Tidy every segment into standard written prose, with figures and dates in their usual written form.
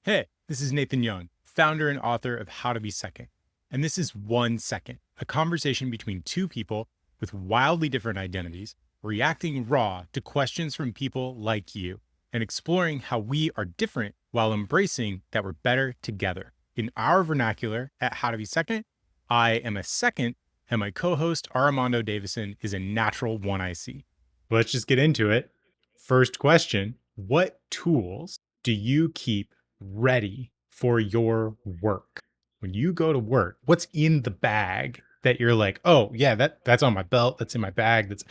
Hey, this is Nathan Young, founder and author of How to Be Second. And this is 1 Second, a conversation between two people with wildly different identities, reacting raw to questions from people like you, and exploring how we are different while embracing that we're better together. In our vernacular at How to Be Second, I am a second, and my co host, Mondo Davison, is a natural one I see. Let's just get into it. First question: what tools do you keep ready for your work? When you go to work, what's in the bag that you're like, oh yeah, that's on my belt, that's in my bag, that's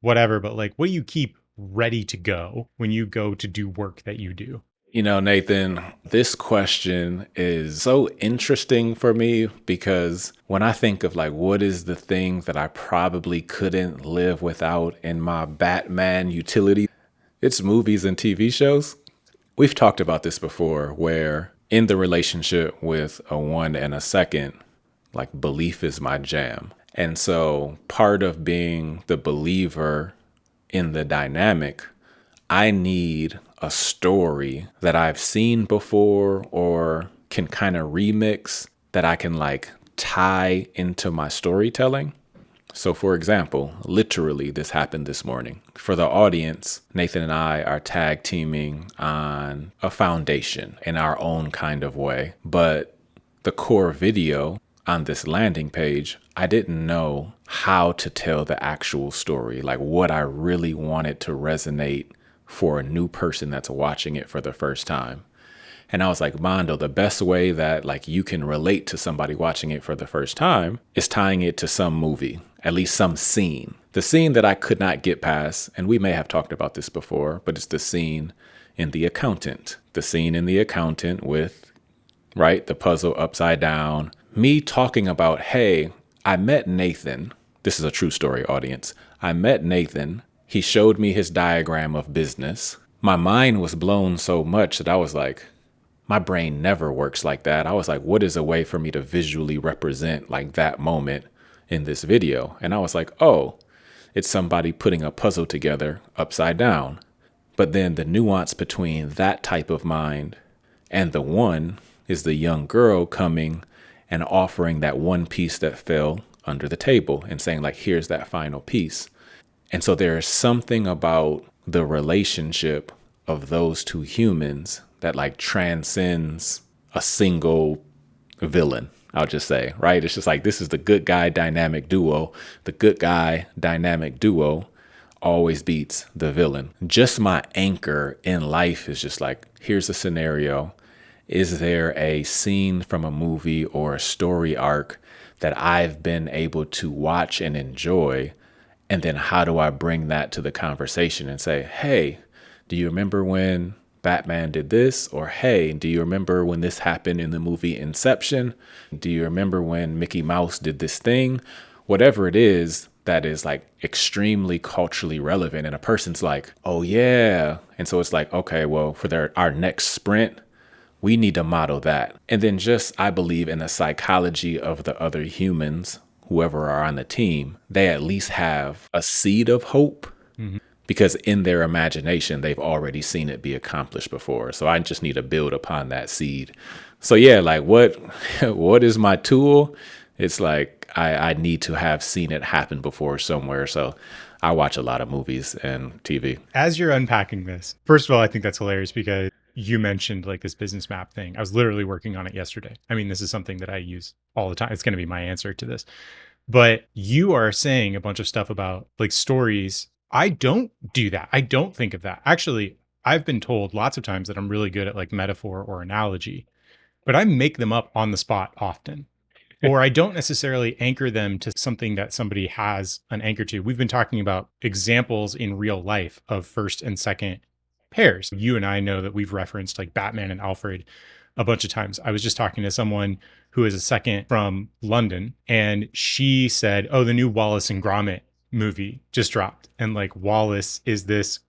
whatever, but like what do you keep ready to go when you go to do work that you do? You know, Nathan, this question is so interesting for me because when I think of like what is the thing that I probably couldn't live without in my Batman utility, it's movies and TV shows. We've talked about this before where in the relationship with a one and a second, like belief is my jam. And so part of being the believer in the dynamic, I need a story that I've seen before or can kind of remix that I can like tie into my storytelling. So, for example, literally, this happened this morning. For the audience, Nathan and I are tag teaming on a foundation in our own kind of way. But the core video on this landing page, I didn't know how to tell the actual story, like what I really wanted to resonate for a new person that's watching it for the first time. And I was like, Mondo, the best way that like you can relate to somebody watching it for the first time is tying it to some movie, at least some scene. The scene that I could not get past, and we may have talked about this before, but it's the scene in The Accountant. The scene in The Accountant with, right, the puzzle upside down. Me talking about, hey, I met Nathan. This is a true story, audience. I met Nathan. He showed me his diagram of business. My mind was blown so much that I was like, my brain never works like that. I was like, what is a way for me to visually represent like that moment in this video? And I was like, oh, it's somebody putting a puzzle together upside down. But then the nuance between that type of mind and the one is the young girl coming and offering that one piece that fell under the table and saying like, here's that final piece. And so there is something about the relationship of those two humans that like transcends a single villain, I'll just say, right? It's just like, this is the good guy dynamic duo. The good guy dynamic duo always beats the villain. Just my anchor in life is just like, here's a scenario. Is there a scene from a movie or a story arc that I've been able to watch and enjoy? And then how do I bring that to the conversation and say, hey, do you remember when Batman did this? Or, hey, do you remember when this happened in the movie Inception? Do you remember when Mickey Mouse did this thing? Whatever it is that is like extremely culturally relevant. And a person's like, oh, yeah. And so it's like, okay, well, for our next sprint, we need to model that. And then just, I believe in the psychology of the other humans, whoever are on the team, they at least have a seed of hope. Mm-hmm. Because in their imagination, they've already seen it be accomplished before. So I just need to build upon that seed. So yeah, like what is my tool? It's like I need to have seen it happen before somewhere. So I watch a lot of movies and TV. As you're unpacking this, first of all, I think that's hilarious because you mentioned like this business map thing. I was literally working on it yesterday. I mean, this is something that I use all the time. It's going to be my answer to this. But you are saying a bunch of stuff about like stories. I don't do that. I don't think of that. Actually, I've been told lots of times that I'm really good at like metaphor or analogy, but I make them up on the spot often. Or I don't necessarily anchor them to something that somebody has an anchor to. We've been talking about examples in real life of first and second pairs. You and I know that we've referenced like Batman and Alfred a bunch of times. I was just talking to someone who is a second from London, and she said, oh, the new Wallace and Gromit movie just dropped. And like Wallace is this,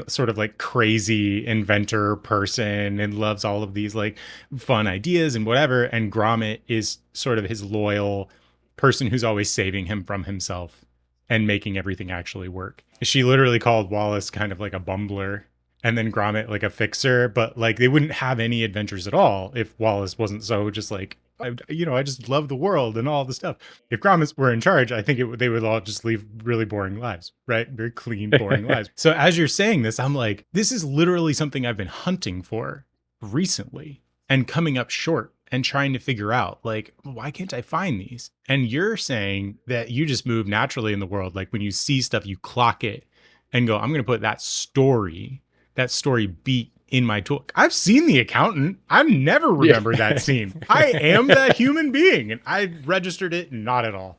sort of like crazy inventor person and loves all of these like fun ideas and whatever. And Gromit is sort of his loyal person who's always saving him from himself and making everything actually work. She literally called Wallace kind of like a bumbler and then Gromit like a fixer, but like they wouldn't have any adventures at all if Wallace wasn't so just like, I just love the world and all the stuff. If Gromits were in charge, I think they would all just leave really boring lives, right? Very clean, boring lives. So as you're saying this, I'm like, this is literally something I've been hunting for recently and coming up short and trying to figure out, like, why can't I find these? And you're saying that you just move naturally in the world. Like when you see stuff, you clock it and go, I'm going to put that story beat in my tool. I've seen The Accountant. I've never remembered that scene. I am that human being, and I registered it not at all.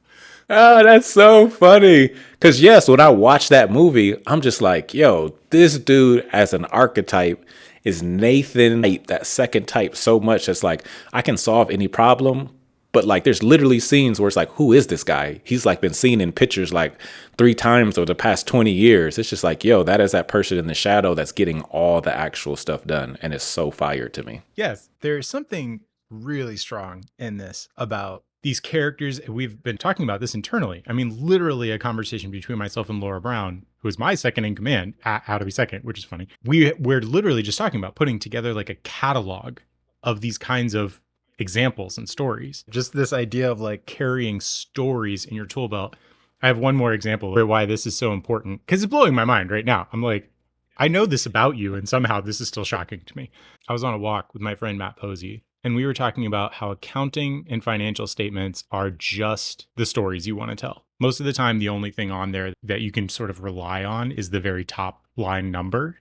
Oh, that's so funny. Because, yes, when I watch that movie, I'm just like, yo, this dude as an archetype is Nathan, that second type, so much. It's like, I can solve any problem. But like, there's literally scenes where it's like, who is this guy? He's like been seen in pictures like 3 times over the past 20 years. It's just like, yo, that is that person in the shadow that's getting all the actual stuff done. And it's so fire to me. Yes, there's something really strong in this about these characters. We've been talking about this internally. I mean, literally a conversation between myself and Laura Brown, who is my second in command, how to be second, which is funny. We're literally just talking about putting together like a catalog of these kinds of examples and stories. Just this idea of like carrying stories in your tool belt. I have one more example of why this is so important, because it's blowing my mind right now. I'm like, I know this about you, and somehow this is still shocking to me. I was on a walk with my friend Matt Posey, and we were talking about how accounting and financial statements are just the stories you want to tell. Most of the time, the only thing on there that you can sort of rely on is the very top line number.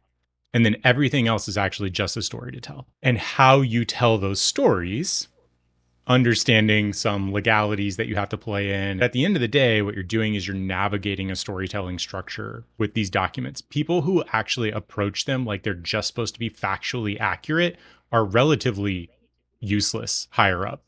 And then everything else is actually just a story to tell. And how you tell those stories, understanding some legalities that you have to play in. At the end of the day, what you're doing is you're navigating a storytelling structure with these documents. People who actually approach them like they're just supposed to be factually accurate are relatively useless higher up.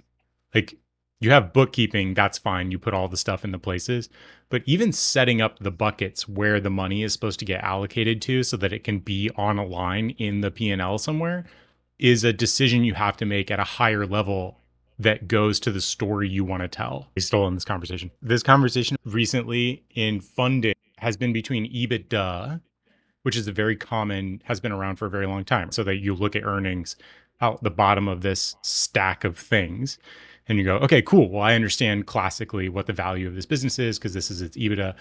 Like, you have bookkeeping, that's fine. You put all the stuff in the places. But even setting up the buckets where the money is supposed to get allocated to so that it can be on a line in the P&L somewhere is a decision you have to make at a higher level that goes to the story you want to tell. I stole in this conversation. This conversation recently in funding has been between EBITDA, which is has been around for a very long time. So that you look at earnings out the bottom of this stack of things and you go, okay, cool. Well, I understand classically what the value of this business is because this is its EBITDA.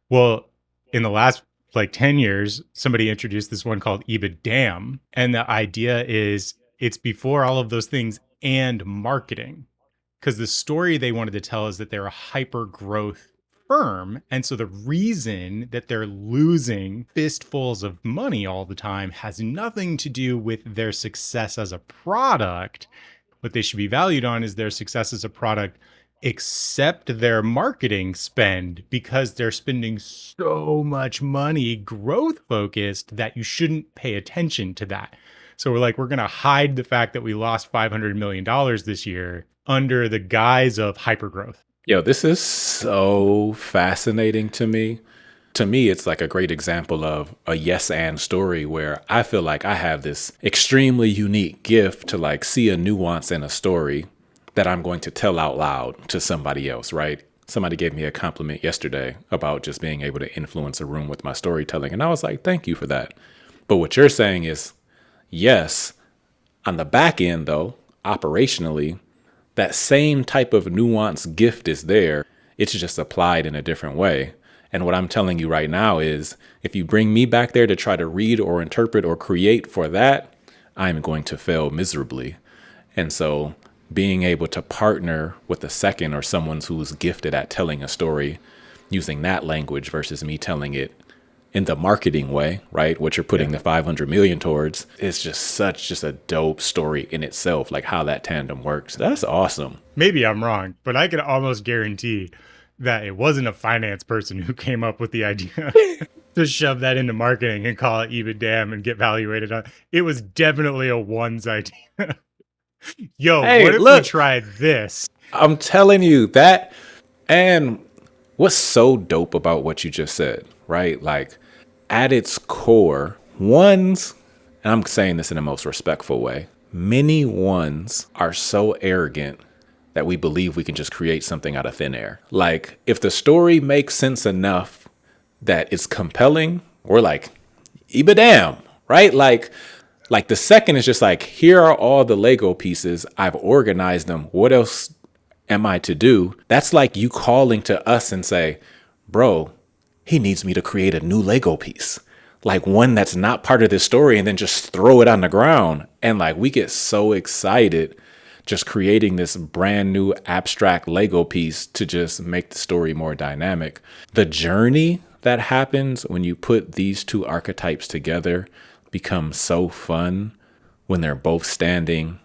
Well, in the last like 10 years, somebody introduced this one called EBITDA. And the idea is it's before all of those things and marketing, because the story they wanted to tell is that they're a hyper growth firm. And so the reason that they're losing fistfuls of money all the time has nothing to do with their success as a product. What they should be valued on is their success as a product, except their marketing spend, because they're spending so much money growth focused that you shouldn't pay attention to that. So we're going to hide the fact that we lost $500 million this year under the guise of hypergrowth. Yo, this is so fascinating to me. To me, it's like a great example of a yes and story where I feel like I have this extremely unique gift to like see a nuance in a story that I'm going to tell out loud to somebody else, right? Somebody gave me a compliment yesterday about just being able to influence a room with my storytelling. And I was like, thank you for that. But what you're saying is, yes, on the back end, though, operationally, that same type of nuance gift is there. It's just applied in a different way. And what I'm telling you right now is if you bring me back there to try to read or interpret or create for that, I'm going to fail miserably. And so being able to partner with a second or someone who's gifted at telling a story using that language versus me telling it in the marketing way, right? What you're putting the 500 million towards is just a dope story in itself, like how that tandem works. That's awesome. Maybe I'm wrong, but I can almost guarantee that it wasn't a finance person who came up with the idea to shove that into marketing and call it EBITDA and get valuated on. It was definitely a one's idea. Yo, hey, what if we tried this? I'm telling you that. And what's so dope about what you just said, right? Like at its core, ones, and I'm saying this in the most respectful way, many ones are so arrogant that we believe we can just create something out of thin air. Like if the story makes sense enough that it's compelling, we're like, EBITDA, right? Like the second is just like, here are all the Lego pieces. I've organized them. What else am I to do? That's like you calling to us and say, bro, he needs me to create a new Lego piece. Like one that's not part of this story and then just throw it on the ground. And like we get so excited just creating this brand new abstract Lego piece to just make the story more dynamic. The journey that happens when you put these two archetypes together becomes so fun when they're both standing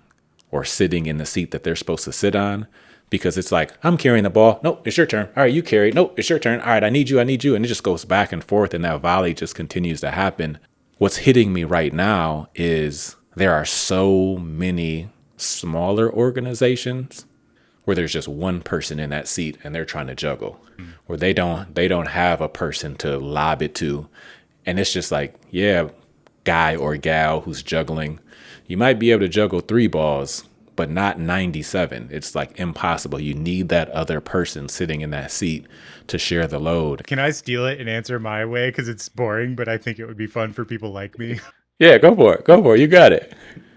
or sitting in the seat that they're supposed to sit on. Because it's like, I'm carrying the ball. Nope, it's your turn. All right, you carry it. Nope, it's your turn. All right, I need you. I need you. And it just goes back and forth. And that volley just continues to happen. What's hitting me right now is there are so many smaller organizations where there's just one person in that seat and they're trying to juggle, where they don't have a person to lob it to. And it's just like, yeah, guy or gal who's juggling, you might be able to juggle 3 balls, but not 97. It's like impossible. You need that other person sitting in that seat to share the load. Can I steal it and answer my way? Because it's boring, but I think it would be fun for people like me. Yeah, go for it. Go for it. You got it.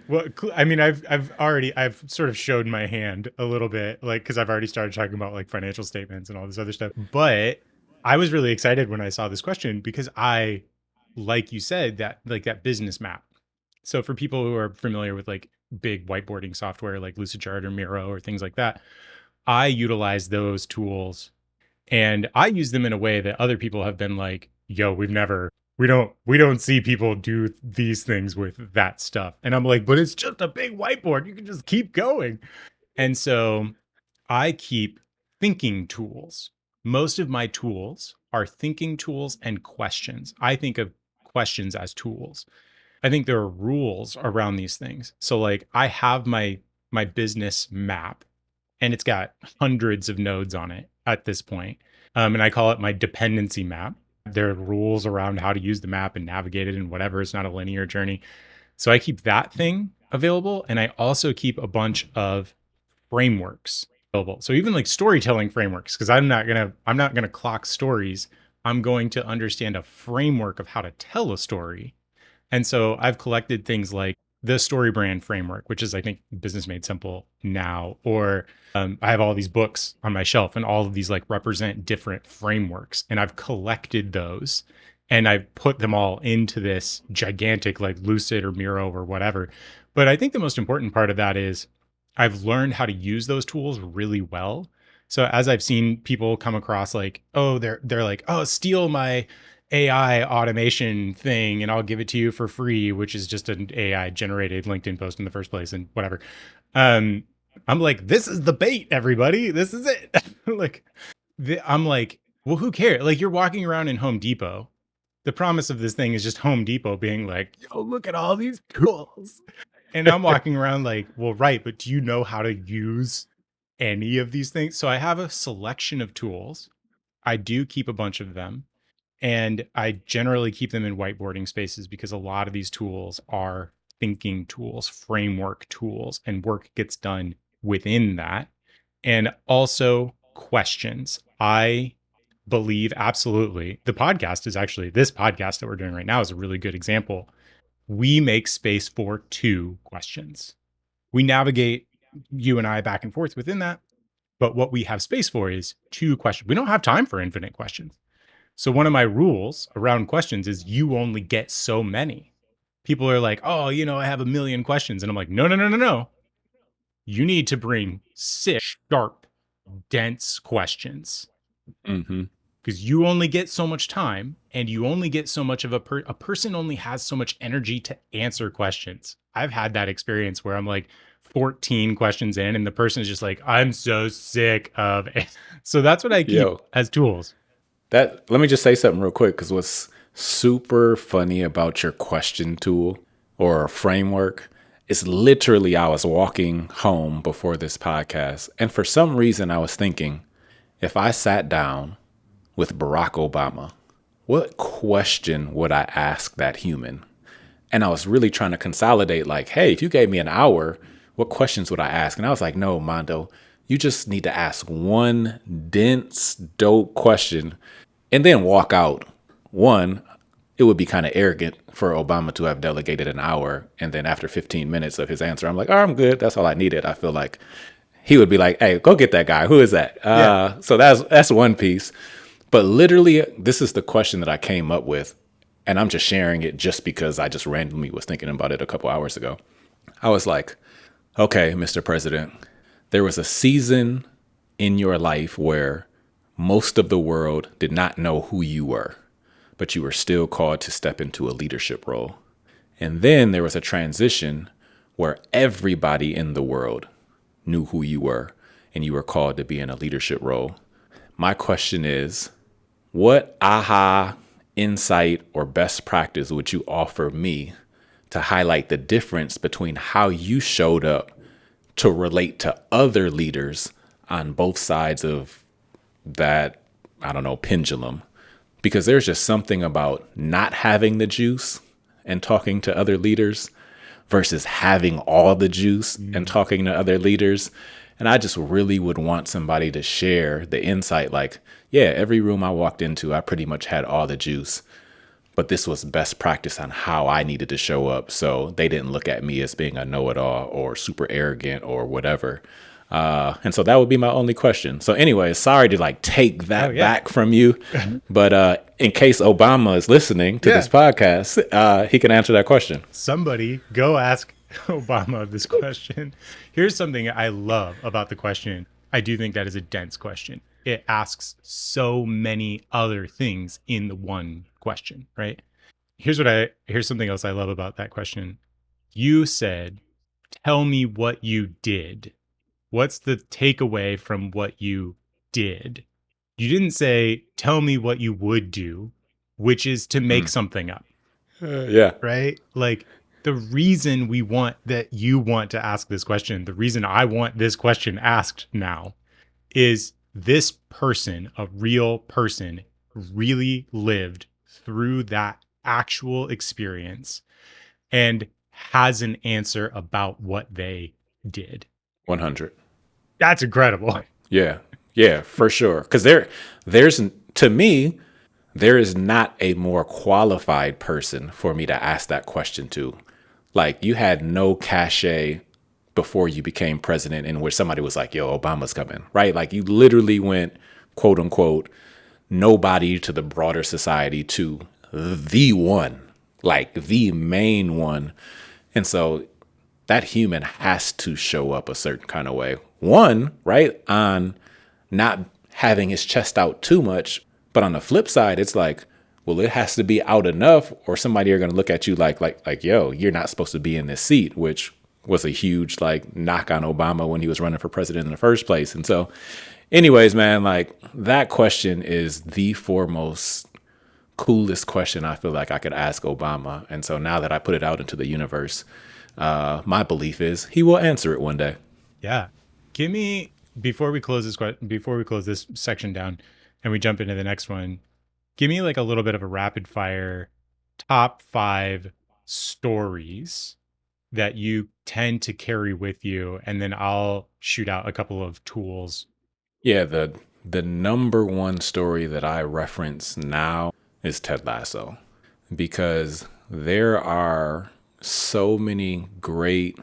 Well, I mean, I've sort of showed my hand a little bit, like, because I've already started talking about like financial statements and all this other stuff. But I was really excited when I saw this question because like you said, that business map. So for people who are familiar with like big whiteboarding software like Lucidchart or Miro or things like that, I utilize those tools and I use them in a way that other people have been like, yo, we don't see people do these things with that stuff. And I'm like, but it's just a big whiteboard. You can just keep going. And so I keep thinking tools. Most of my tools are thinking tools and questions. I think of questions as tools. I think there are rules around these things. So like I have my business map and it's got hundreds of nodes on it at this point. And I call it my dependency map. There are rules around how to use the map and navigate it and whatever. It's not a linear journey. So I keep that thing available. And I also keep a bunch of frameworks available. So even like storytelling frameworks, because I'm not gonna clock stories. I'm going to understand a framework of how to tell a story. And so I've collected things like the story brand framework, which is, I think, Business Made Simple now, or I have all these books on my shelf and all of these like represent different frameworks. And I've collected those and I've put them all into this gigantic like Lucid or Miro or whatever. But I think the most important part of that is I've learned how to use those tools really well. So as I've seen people come across like, oh, they're like, oh, steal my AI automation thing and I'll give it to you for free, which is just an AI generated LinkedIn post in the first place and whatever. Um, I'm like, this is the bait, everybody. This is it. like, I'm like, well, who cares? Like, you're walking around in Home Depot. The promise of this thing is just Home Depot being like, yo, look at all these tools. And I'm walking around like, well, right, but do you know how to use any of these things? So I have a selection of tools. I do keep a bunch of them. And I generally keep them in whiteboarding spaces because a lot of these tools are thinking tools, framework tools, and work gets done within that. And also questions. I believe absolutely this podcast that we're doing right now is a really good example. We make space for 2 questions. We navigate, you and I, back and forth within that. But what we have space for is 2 questions. We don't have time for infinite questions. So one of my rules around questions is you only get so many. People are like, oh, I have a million questions. And I'm like, no, no, no, no, no. You need to bring 6 sharp, dense questions Mm-hmm. because you only get so much time and you only get so much of a person only has so much energy to answer questions. I've had that experience where I'm like 14 questions in and the person is just like, I'm so sick of it. So that's what I keep Yo, as tools. let me just say something real quick because what's super funny about your question tool or framework is literally I was walking home before this podcast, and for some reason I was thinking, if I sat down with Barack Obama, what question would I ask that human? And I was really trying to consolidate, like, hey, if you gave me an hour, what questions would I ask? And I was like, no, Mondo, you just need to ask one dense, dope question and then walk out. One, it would be kind of arrogant for Obama to have delegated an hour. And then after 15 minutes of his answer, I'm like, oh, I'm good. That's all I needed. I feel like he would be like, hey, go get that guy. Who is that? Yeah. So that's one piece. But literally, this is the question that I came up with. And I'm just sharing it just because I just randomly was thinking about it a couple hours ago. I was like, okay, Mr. President, there was a season in your life where most of the world did not know who you were, but you were still called to step into a leadership role. And then there was a transition where everybody in the world knew who you were and you were called to be in a leadership role. My question is, what aha insight or best practice would you offer me to highlight the difference between how you showed up to relate to other leaders on both sides of that, I don't know, pendulum? Because there's just something about not having the juice and talking to other leaders versus having all the juice and talking to other leaders. And I just really would want somebody to share the insight. Like, yeah, every room I walked into, I pretty much had all the juice, but this was best practice on how I needed to show up. So they didn't look at me as being a know-it-all or super arrogant or whatever. And so that would be my only question. So anyway, sorry to like take that back from you, but in case Obama is listening to this podcast, he can answer that question. Somebody go ask Obama this question. Here's something I love about the question. I do think that is a dense question. It asks so many other things in the one question, right? Here's something else I love about that question. You said, tell me what you did. What's the takeaway from what you did? You didn't say, tell me what you would do, which is to make something up. Yeah. Right? Like the reason you want to ask this question, the reason I want this question asked now is this person, a real person, really lived through that actual experience and has an answer about what they did. 100. That's incredible. Yeah, for sure. Because to me, there is not a more qualified person for me to ask that question to. Like, you had no cachet before you became president in which somebody was like, yo, Obama's coming, right? Like, you literally went, quote unquote, nobody to the broader society to the one, like the main one. And so that human has to show up a certain kind of way. One, right, on not having his chest out too much. But on the flip side, it's like, well, it has to be out enough or somebody are going to look at you like, yo, you're not supposed to be in this seat, which was a huge like knock on Obama when he was running for president in the first place. And so anyways, man, like that question is the foremost coolest question I feel like I could ask Obama. And so now that I put it out into the universe, my belief is he will answer it one day. Yeah. Give me, before we close this section down and we jump into the next one, give me like a little bit of a rapid fire top 5 stories that you tend to carry with you. And then I'll shoot out a couple of tools. Yeah. The number one story that I reference now is Ted Lasso, because there are so many great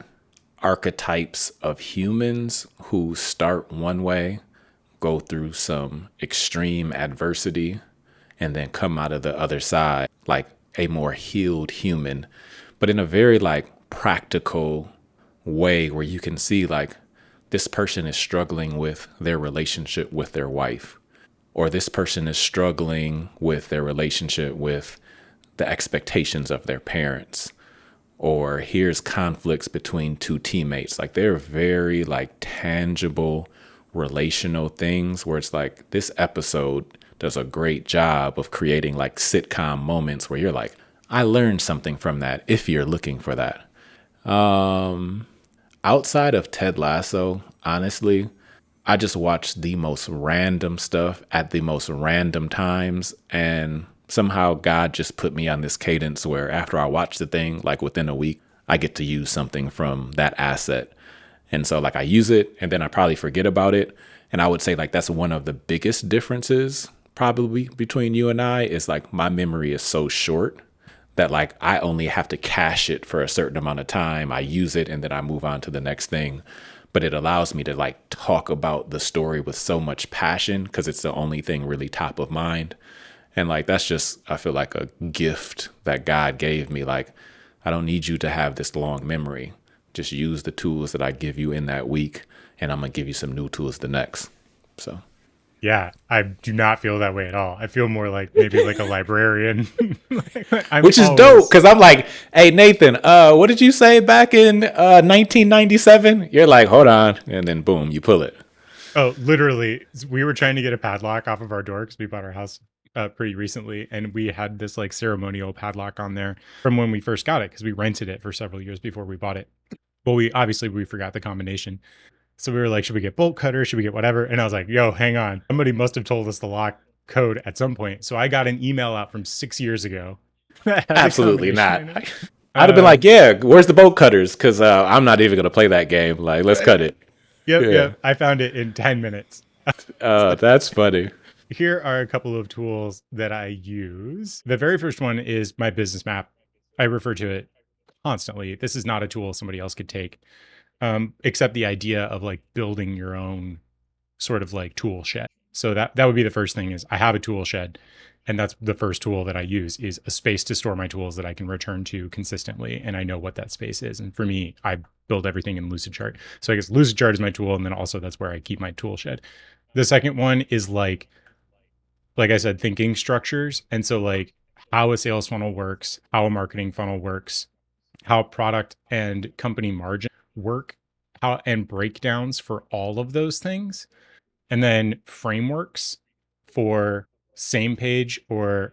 archetypes of humans who start one way, go through some extreme adversity, and then come out of the other side like a more healed human, but in a very like practical way where you can see like this person is struggling with their relationship with their wife, or this person is struggling with their relationship with the expectations of their parents, or here's conflicts between two teammates. Like they're very like tangible relational things where it's like this episode does a great job of creating like sitcom moments where you're like, I learned something from that if you're looking for that. Outside of Ted Lasso, honestly, I just watch the most random stuff at the most random times. And somehow God just put me on this cadence where after I watch the thing, like within a week, I get to use something from that asset. And so like I use it and then I probably forget about it. And I would say like that's one of the biggest differences probably between you and I is like my memory is so short that like I only have to cache it for a certain amount of time. I use it and then I move on to the next thing. But it allows me to like talk about the story with so much passion because it's the only thing really top of mind. And like that's just, I feel like a gift that God gave me. Like, I don't need you to have this long memory. Just use the tools that I give you in that week, and I'm gonna give you some new tools the next. So, Yeah, I do not feel that way at all. I feel more like maybe like a librarian. I'm which is dope always because I'm like, hey Nathan, what did you say back in 1997? You're like, hold on, and then boom, you pull it. Oh, literally, we were trying to get a padlock off of our door because we bought our house pretty recently, and we had this like ceremonial padlock on there from when we first got it because we rented it for several years before we bought it. Well, we forgot the combination, so we were like, should we get bolt cutter? Should we get whatever? And I was like, yo, hang on, somebody must have told us the lock code at some point. So I got an email out from 6 years ago that had the Absolutely combination not. in it. I'd have been like, yeah, where's the bolt cutters? Because I'm not even gonna play that game. Like, let's cut it. Yep, Yeah, yep. I found it in 10 minutes. that's funny. Here are a couple of tools that I use. The very first one is my business map. I refer to it constantly. This is not a tool somebody else could take, except the idea of like building your own sort of like tool shed. So that would be the first thing is I have a tool shed, and that's the first tool that I use is a space to store my tools that I can return to consistently, and I know what that space is. And for me, I build everything in Lucidchart. So I guess Lucidchart is my tool, and then also that's where I keep my tool shed. The second one is like I said, thinking structures. And so like how a sales funnel works, how a marketing funnel works, how product and company margin work, how and breakdowns for all of those things, and then frameworks for same page or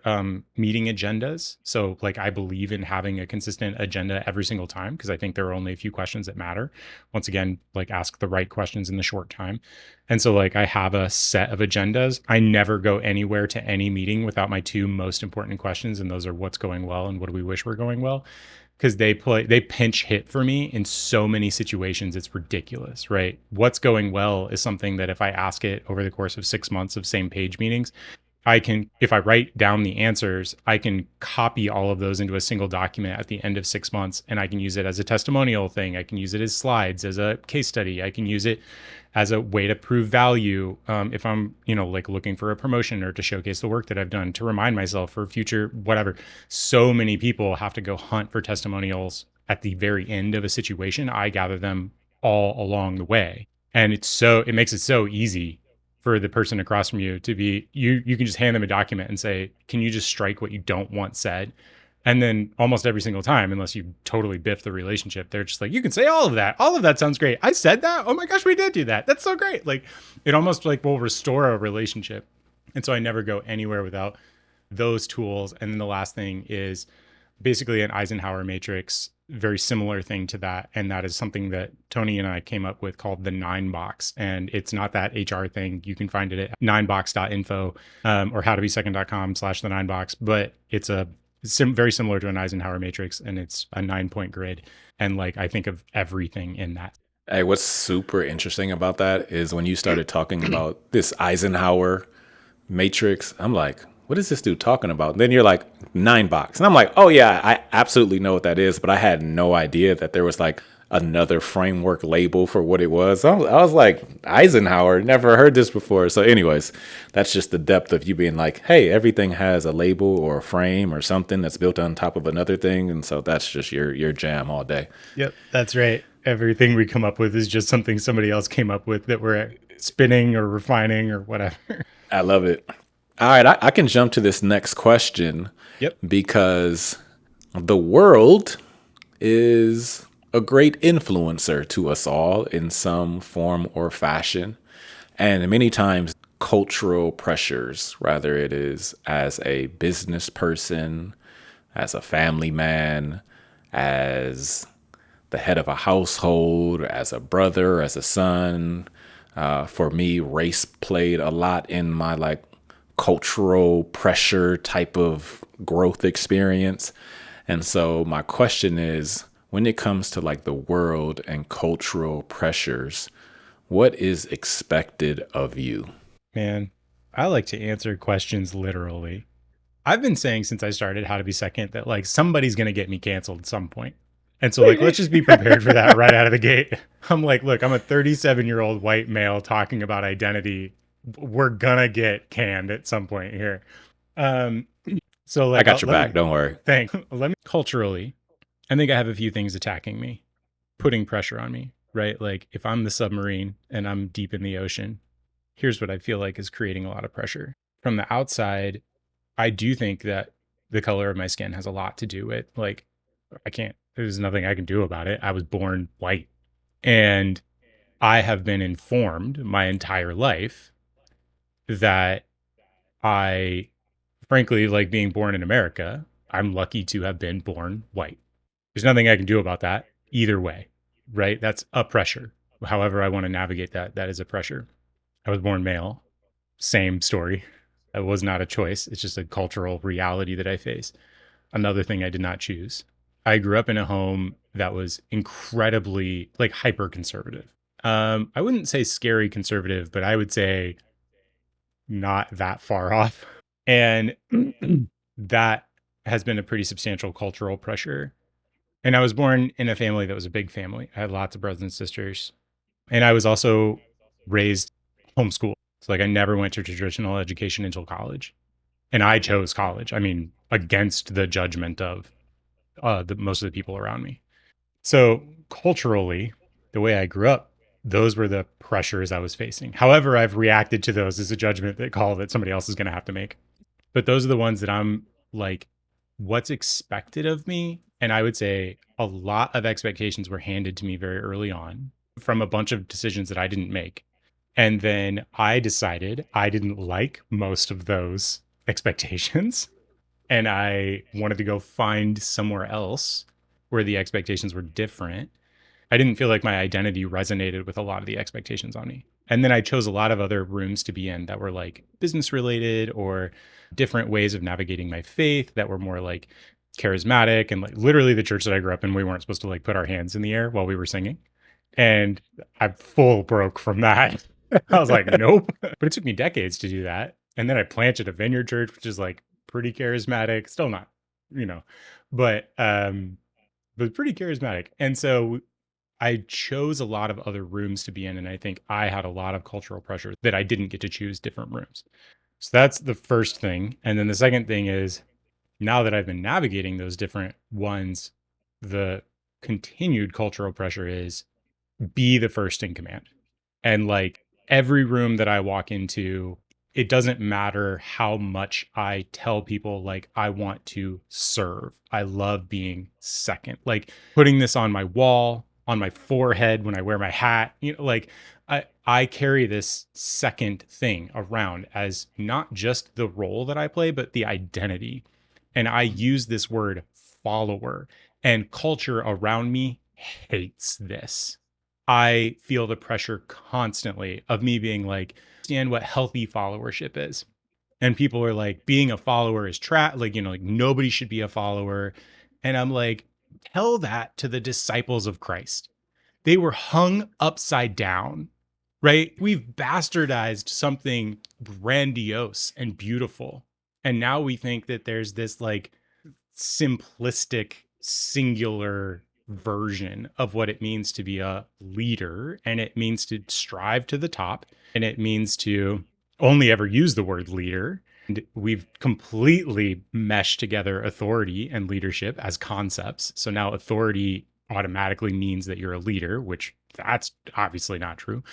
meeting agendas. So like I believe in having a consistent agenda every single time because I think there are only a few questions that matter. Once again, like ask the right questions in the short time. And so like I have a set of agendas. I never go anywhere to any meeting without my two most important questions, and those are what's going well and what do we wish were going well, because they pinch hit for me in so many situations. It's ridiculous, right? What's going well is something that if I ask it over the course of 6 months of same page meetings, I can, if I write down the answers, I can copy all of those into a single document at the end of 6 months, and I can use it as a testimonial thing. I can use it as slides, as a case study. I can use it as a way to prove value, if I'm, like looking for a promotion or to showcase the work that I've done, to remind myself for future whatever. So many people have to go hunt for testimonials at the very end of a situation. I gather them all along the way, and it makes it so easy for the person across from you to be, you can just hand them a document and say, can you just strike what you don't want said? And then almost every single time, unless you totally biff the relationship, they're just like, you can say all of that. All of that sounds great. I said that. Oh my gosh, we did do that. That's so great. Like it almost like will restore a relationship. And so I never go anywhere without those tools. And then the last thing is basically an Eisenhower matrix, very similar thing to that. And that is something that Tony and I came up with called the 9box. And it's not that HR thing. You can find it at 9box.info or howtobesecond.com/the 9box. But it's very similar to an Eisenhower matrix, and it's a 9-point grid. And like I think of everything in that. Hey, what's super interesting about that is when you started talking about this Eisenhower matrix, I'm like, what is this dude talking about? And then you're like, 9box. And I'm like, oh yeah, I absolutely know what that is, but I had no idea that there was like another framework label for what it was. I was like, Eisenhower, never heard this before. So anyways, that's just the depth of you being like, hey, everything has a label or a frame or something that's built on top of another thing. And so that's just your jam all day. Yep, that's right. Everything we come up with is just something somebody else came up with that we're spinning or refining or whatever. I love it. All right, I can jump to this next question. Yep. Because the world is a great influencer to us all in some form or fashion. And many times cultural pressures, whether it is as a business person, as a family man, as the head of a household, as a brother, as a son. For me, race played a lot in my like cultural pressure type of growth experience. And so my question is, when it comes to like the world and cultural pressures, what is expected of you? Man, I like to answer questions literally. I've been saying since I started How to Be Second that like somebody's going to get me canceled at some point. And so like let's just be prepared for that right out of the gate. I'm like, look, I'm a 37-year-old white male talking about identity. We're going to get canned at some point here. Um so I like got your let back. me Don't worry. thank let me culturally. I think I have a few things attacking me, putting pressure on me, right? Like if I'm the submarine and I'm deep in the ocean, here's what I feel like is creating a lot of pressure. From the outside, I do think that the color of my skin has a lot to do with like there's nothing I can do about it. I was born white and I have been informed my entire life that I frankly like being born in America. I'm lucky to have been born white. There's nothing I can do about that either way, right? That's a pressure. However I want to navigate that, that is a pressure. I was born male. Same story. It was not a choice. It's just a cultural reality that I face. Another thing I did not choose. I grew up in a home that was incredibly like hyper conservative. I wouldn't say scary conservative, but I would say not that far off. And that has been a pretty substantial cultural pressure. And I was born in a family that was a big family. I had lots of brothers and sisters. And I was also raised homeschooled. So like I never went to traditional education until college. And I chose college. I mean, against the judgment of most of the people around me. So culturally, the way I grew up, those were the pressures I was facing. However, I've reacted to those as a judgment that call that somebody else is going to have to make. But those are the ones that I'm like, what's expected of me? And I would say a lot of expectations were handed to me very early on from a bunch of decisions that I didn't make. And then I decided I didn't like most of those expectations and I wanted to go find somewhere else where the expectations were different. I didn't feel like my identity resonated with a lot of the expectations on me. And then I chose a lot of other rooms to be in that were like business related or different ways of navigating my faith that were more like charismatic. And like literally the church that I grew up in, we weren't supposed to like put our hands in the air while we were singing. And I full broke from that. I was like, nope. But it took me decades to do that. And then I planted a vineyard church, which is like pretty charismatic, still not, you know, but pretty charismatic. And so I chose a lot of other rooms to be in. And I think I had a lot of cultural pressure that I didn't get to choose different rooms. So that's the first thing. And then the second thing is now that I've been navigating those different ones, the continued cultural pressure is be the first in command. And like every room that I walk into, it doesn't matter how much I tell people like I want to serve. I love being second. Like putting this on my wall, on my forehead when I wear my hat, you know, like I carry this second thing around as not just the role that I play, but the identity. And I use this word follower, and culture around me hates this. I feel the pressure constantly of me being like, understand what healthy followership is. And people are like, being a follower is like, you know, like nobody should be a follower. And I'm like, tell that to the disciples of Christ. They were hung upside down, right? We've bastardized something grandiose and beautiful. And now we think that there's this like simplistic, singular version of what it means to be a leader. And it means to strive to the top. And it means to only ever use the word leader. And we've completely meshed together authority and leadership as concepts. So now authority automatically means that you're a leader, which that's obviously not true.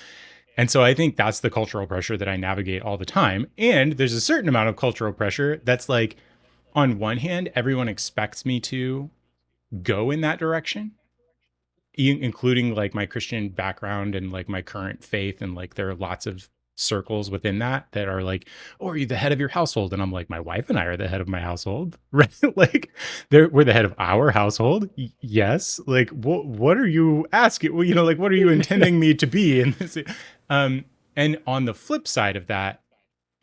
And so I think that's the cultural pressure that I navigate all the time. And there's a certain amount of cultural pressure that's like, on one hand, everyone expects me to go in that direction, including like my Christian background and like my current faith. And like there are lots of circles within that are like, oh, are you the head of your household? And I'm like, my wife and I are the head of my household, right? Like we're the head of our household. Yes. Like, what are you asking? Well, you know, like, what are you intending me to be in this? And on the flip side of that,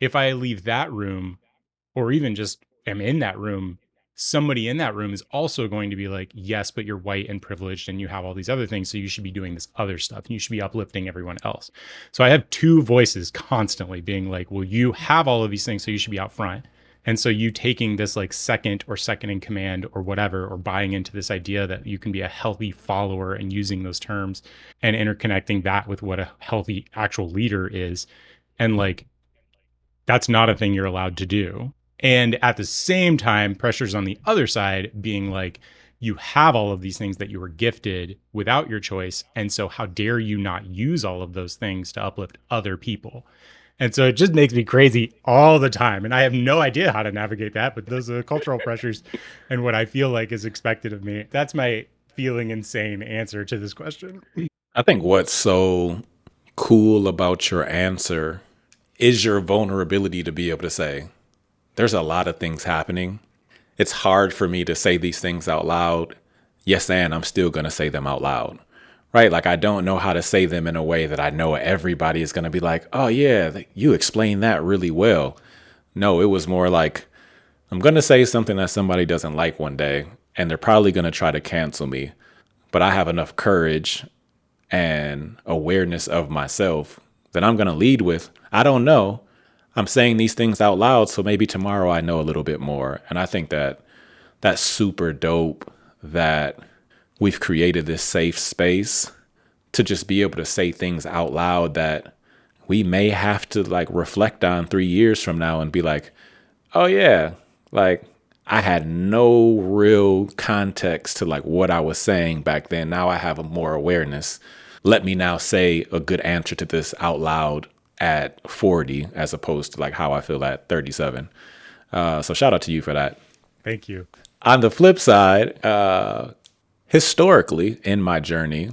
if I leave that room or even just am in that room, somebody in that room is also going to be like, yes, but you're white and privileged and you have all these other things. So you should be doing this other stuff. And you should be uplifting everyone else. So I have two voices constantly being like, well, you have all of these things. So you should be out front. And so you taking this like second or second in command or whatever, or buying into this idea that you can be a healthy follower and using those terms and interconnecting that with what a healthy actual leader is. And like, that's not a thing you're allowed to do. And at the same time, pressures on the other side being like, you have all of these things that you were gifted without your choice. And so, how dare you not use all of those things to uplift other people? And so, it just makes me crazy all the time. And I have no idea how to navigate that, but those are the cultural pressures and what I feel like is expected of me. That's my feeling insane answer to this question. I think what's so cool about your answer is your vulnerability to be able to say, there's a lot of things happening. It's hard for me to say these things out loud. Yes, and I'm still going to say them out loud, right? Like I don't know how to say them in a way that I know everybody is going to be like, oh yeah, you explained that really well. No, it was more like, I'm going to say something that somebody doesn't like one day, and they're probably going to try to cancel me. But I have enough courage and awareness of myself that I'm going to lead with, I don't know. I'm saying these things out loud, so maybe tomorrow I know a little bit more. And I think that that's super dope that we've created this safe space to just be able to say things out loud that we may have to like reflect on 3 years from now and be like, oh yeah, like I had no real context to like what I was saying back then. Now I have a more awareness. Let me now say a good answer to this out loud at 40 as opposed to like how I feel at 37. So shout out to you for that. Thank you. On the flip side, historically in my journey,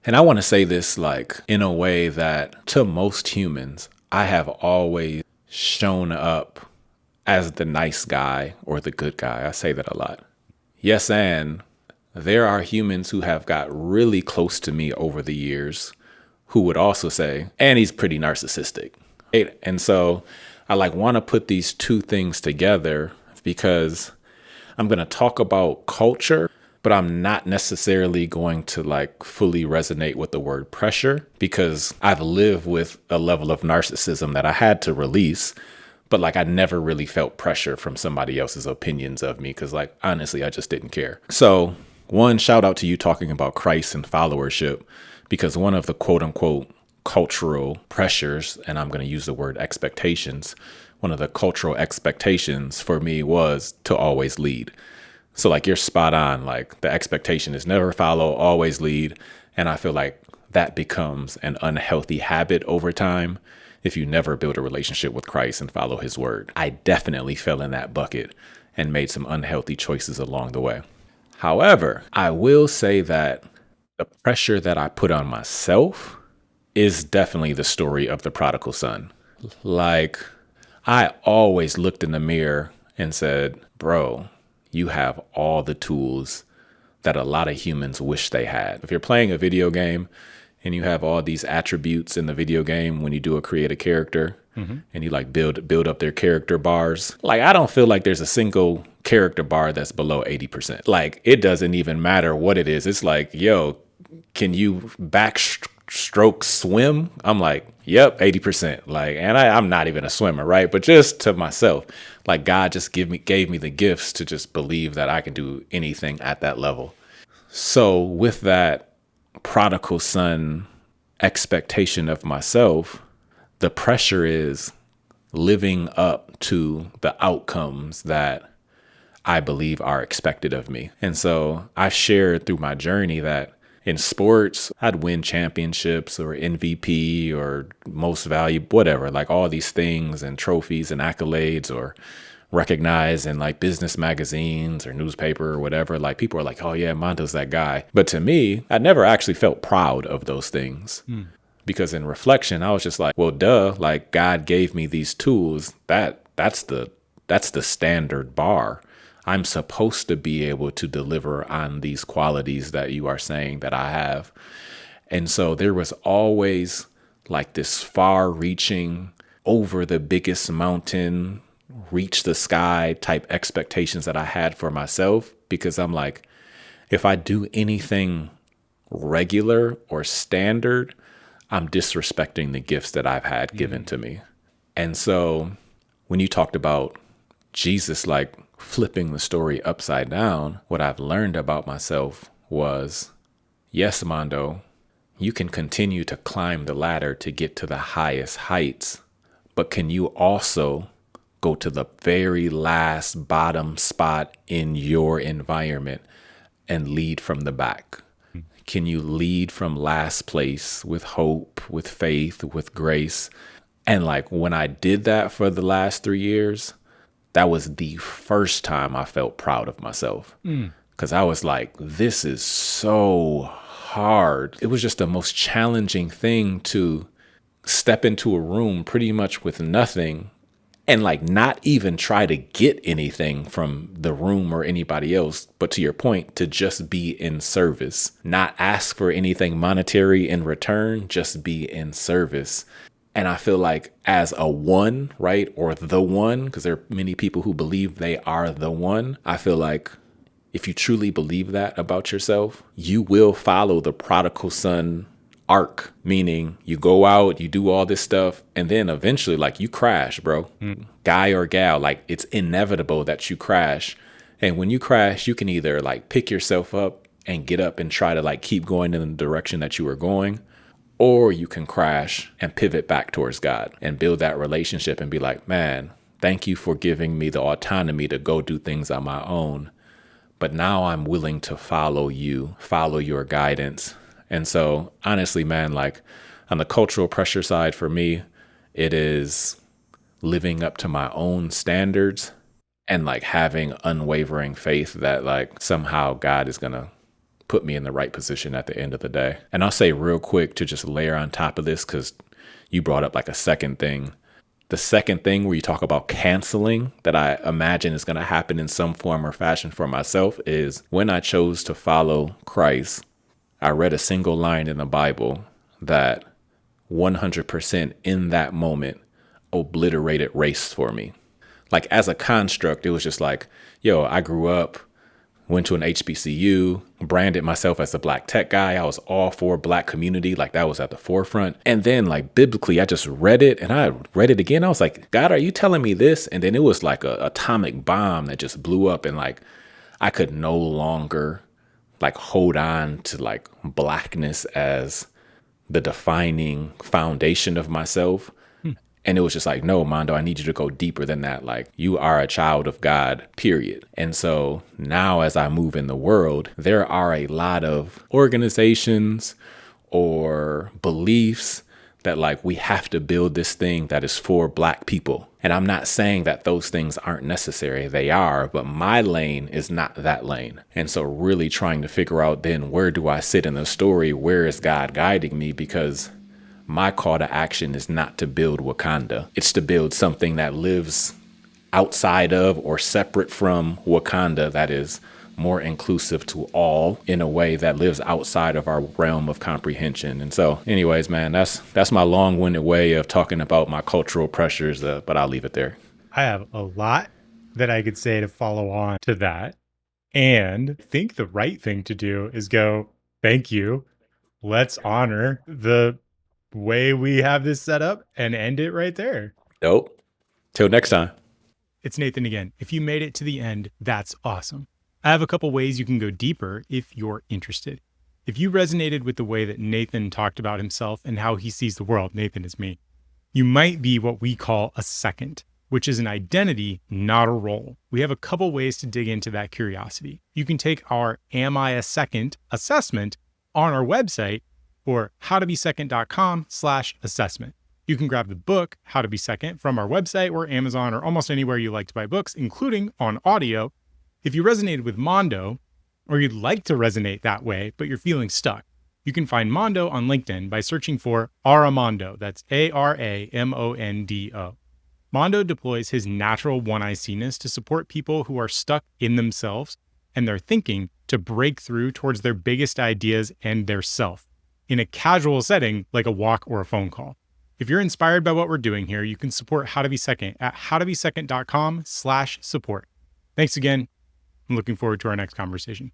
and I want to say this like in a way that to most humans, I have always shown up as the nice guy or the good guy. I say that a lot. Yes, and there are humans who have got really close to me over the years who would also say, and he's pretty narcissistic. And so I like want to put these two things together because I'm going to talk about culture, but I'm not necessarily going to like fully resonate with the word pressure because I've lived with a level of narcissism that I had to release. But like I never really felt pressure from somebody else's opinions of me because like honestly, I just didn't care. So one, shout out to you talking about Christ and followership because one of the quote unquote cultural pressures, and I'm going to use the word expectations, one of the cultural expectations for me was to always lead. So like you're spot on, like the expectation is never follow, always lead. And I feel like that becomes an unhealthy habit over time if you never build a relationship with Christ and follow his word. I definitely fell in that bucket and made some unhealthy choices along the way. However, I will say that the pressure that I put on myself is definitely the story of the prodigal son. Like I always looked in the mirror and said, bro, you have all the tools that a lot of humans wish they had. If you're playing a video game and you have all these attributes in the video game when you do create a character and you like build up their character bars, like I don't feel like there's a single character bar that's below 80%. Like it doesn't even matter what it is. It's like, yo, can you backstroke swim? I'm like, yep, 80%. Like, and I'm not even a swimmer, right? But just to myself, like God just gave me the gifts to just believe that I can do anything at that level. So with that prodigal son expectation of myself, the pressure is living up to the outcomes that I believe are expected of me. And so I shared through my journey that in sports, I'd win championships or MVP or most valuable, whatever, like all these things and trophies and accolades or recognized in like business magazines or newspaper or whatever. Like people are like, oh yeah, Mondo's that guy. But to me, I never actually felt proud of those things. Because in reflection, I was just like, well, duh, like God gave me these tools. That's the standard bar. I'm supposed to be able to deliver on these qualities that you are saying that I have. And so there was always like this far reaching over the biggest mountain, reach the sky type expectations that I had for myself, because I'm like, if I do anything regular or standard, I'm disrespecting the gifts that I've had given to me. And so when you talked about Jesus, like flipping the story upside down, what I've learned about myself was, yes, Mondo, you can continue to climb the ladder to get to the highest heights, but can you also go to the very last bottom spot in your environment and lead from the back? Can you lead from last place with hope, with faith, with grace? And like when I did that for the last 3 years, that was the first time I felt proud of myself. Because I was like, this is so hard. It was just the most challenging thing to step into a room pretty much with nothing and like not even try to get anything from the room or anybody else, but to your point, to just be in service, not ask for anything monetary in return, just be in service. And I feel like as a one, right, or the one, because there are many people who believe they are the one, I feel like if you truly believe that about yourself, you will follow the prodigal son arc, meaning you go out, you do all this stuff, and then eventually like you crash, bro. Guy or gal, like it's inevitable that you crash. And when you crash, you can either like pick yourself up and get up and try to like keep going in the direction that you were going, or you can crash and pivot back towards God and build that relationship and be like, man, thank you for giving me the autonomy to go do things on my own. But now I'm willing to follow you, follow your guidance. And so honestly, man, like on the cultural pressure side for me, it is living up to my own standards and like having unwavering faith that like somehow God is going to put me in the right position at the end of the day. And I'll say real quick to just layer on top of this, because you brought up like a second thing. The second thing where you talk about canceling that I imagine is going to happen in some form or fashion for myself is when I chose to follow Christ, I read a single line in the Bible that 100% in that moment obliterated race for me. Like as a construct, it was just like, yo, I grew up, went to an HBCU, branded myself as a black tech guy. I was all for black community. Like that was at the forefront. And then like biblically, I just read it and I read it again. I was like, God, are you telling me this? And then it was like a atomic bomb that just blew up. And like, I could no longer like hold on to like blackness as the defining foundation of myself. And it was just like, no, Mondo, I need you to go deeper than that. Like you are a child of God, period. And so now as I move in the world, there are a lot of organizations or beliefs that like we have to build this thing that is for black people. And I'm not saying that those things aren't necessary. They are, but my lane is not that lane. And so really trying to figure out then where do I sit in the story? Where is God guiding me? Because my call to action is not to build Wakanda. It's to build something that lives outside of or separate from Wakanda that is more inclusive to all in a way that lives outside of our realm of comprehension. And so anyways, man, that's my long-winded way of talking about my cultural pressures, but I'll leave it there. I have a lot that I could say to follow on to that. And I think the right thing to do is go, thank you. Let's honor the way we have this set up and end it right there. Dope. Till next time. It's Nathan again. If you made it to the end, that's awesome. I have a couple ways you can go deeper if you're interested. If you resonated with the way that Nathan talked about himself and how he sees the world, Nathan is me, you might be what we call a second, which is an identity, not a role. We have a couple ways to dig into that curiosity. You can take our Am I a Second assessment on our website or howtobesecond.com/assessment. You can grab the book, How to Be Second, from our website or Amazon or almost anywhere you like to buy books, including on audio. If you resonated with Mondo, or you'd like to resonate that way, but you're feeling stuck, you can find Mondo on LinkedIn by searching for Aramondo. That's Aramondo. Mondo deploys his natural one-eye-seedness to support people who are stuck in themselves and their thinking to break through towards their biggest ideas and their self in a casual setting like a walk or a phone call. If you're inspired by what we're doing here, you can support How to Be Second at howtobesecond.com/support. Thanks again. I'm looking forward to our next conversation.